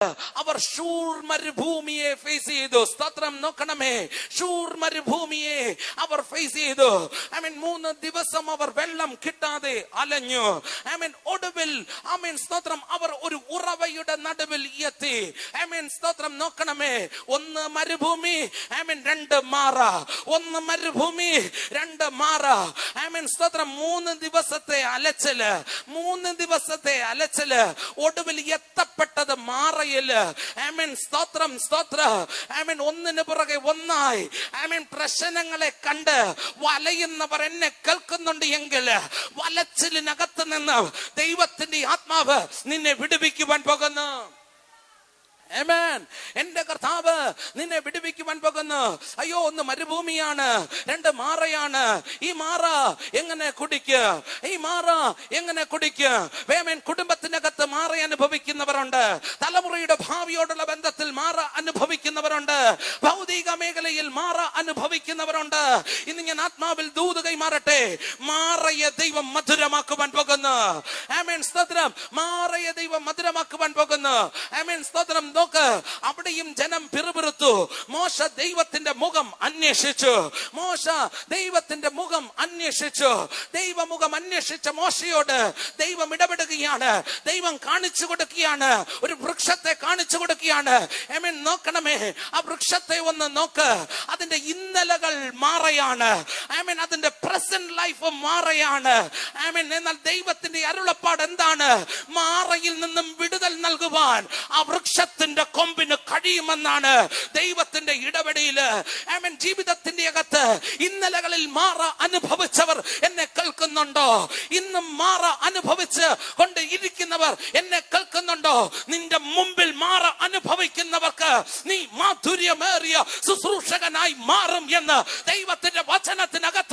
അവർ ഷൂർ മരുഭൂമിയെ face ചെയ്തു. സ്തോത്രം. നോക്കണമേ, ഷൂർ മരുഭൂമിയെ അവർ face ചെയ്തു. 3 ദിവസം അവർ വെള്ളം കിട്ടാതെ അലഞ്ഞു. ഒടുവിൽ സ്തോത്രം അവർ ഒരു ഉറവയുടെ നടുവിൽ എത്തി. സ്തോത്രം. നോക്കണമേ, 1 മരുഭൂമി, 2 മാറ. 1 മരുഭൂമി, 2 മാറ. സ്തോത്രം. 3 ദിവസത്തെ അലച്ചല്, 3 ദിവസത്തെ അലച്ചല്. ഒടുവിൽ എത്തപ്പെട്ടത് മാറ. സ്തോത്രം. സ്തോത്ര. ഒന്നിന് പുറകെ ഒന്നായി പ്രശ്നങ്ങളെ കണ്ട് വലയുന്നവർ എന്നെ കേൾക്കുന്നുണ്ട് എങ്കിൽ വലച്ചിലിനകത്ത് നിന്ന് ദൈവത്തിന്റെ ആത്മാവ് നിന്നെ വിടുവിക്കുവാൻ പോകുന്നു. എന്റെ കർത്താവ് നിന്നെ വിടുവിക്കുവാൻ പോകുന്നു. അയ്യോ, 1 മരുഭൂമിയാണ്, 2 മാറയാണ്. ഈ മാറ എങ്ങനെ കുടിക്കുക? ഈ മാറ എങ്ങനെ കുടിക്കുക? കുടുംബത്തിനകത്ത് മാറ അനുഭവിക്കുന്നവരുണ്ട്. തലമുറയുടെ ഭാവിയോടുള്ള ബന്ധത്തിൽ മാറ അനുഭവിക്കുന്നവരുണ്ട്. ഭൗതിക മേഖലയിൽ മാറ അനുഭവിക്കുന്നവരുണ്ട്. ഇന്ന് ഞാൻ ആത്മാവിൽ ദൂത് കൈമാറട്ടെ. മാറയെ ദൈവം മധുരമാക്കുവാൻ പോകുന്നു. സ്തോത്രം. മാറയെ ദൈവം മധുരമാക്കുവാൻ പോകുന്നു. സ്തോത്രം. നോക്ക്, അവിടെയും ജനം പിറുപിറുത്തു. മോശ ദൈവത്തിന്റെ മുഖം അന്വേഷിച്ചു. മോശ ദൈവത്തിന്റെ മുഖം അന്വേഷിച്ചു. ദൈവമുഖം അന്വേഷിച്ച മോശയോട് ദൈവം ഇടപെടുകയാണ്. ദൈവം കാണിച്ചു കൊടുക്കുകയാണ്. ഒരു വൃക്ഷത്തെ കാണിച്ചു കൊടുക്കുകയാണ്. നോക്കണമേ, ആ വൃക്ഷത്തെ ഒന്ന് നോക്ക്. അതിന്റെ ഇന്നലകൾ മാറയാണ്. അതിന്റെ പ്രസന്റ് ലൈഫ് മാറയാണ്. എന്നാൽ ദൈവത്തിന്റെ അരുളപ്പാട് എന്താണ്? മാറയിൽ നിന്നും വിടുതൽ നൽകുവാൻ ആ വൃക്ഷത്തിന് കൊമ്പിന് കഴിയുമെന്നാണ് ദൈവത്തിന്റെ ഇടപെടലില്. ജീവിതത്തിന്റെ അകത്ത് ഇന്നലകളിൽ മാറ അനുഭവിച്ചവർ എന്നെ കേൾക്കുന്നുണ്ടോ? ഇന്നും മാറ അനുഭവിച്ച് കൊണ്ട് ഇരിക്കുന്നവർ എന്നെ കേൾക്കുന്നുണ്ടോ? നിന്റെ മുമ്പിൽ മാറ അനുഭവിക്കുന്നവർക്ക് നീ മാധുര്യമേറിയ ശുശ്രൂഷകനായി മാറും എന്ന് ദൈവത്തിന്റെ വചനത്തിനകത്ത്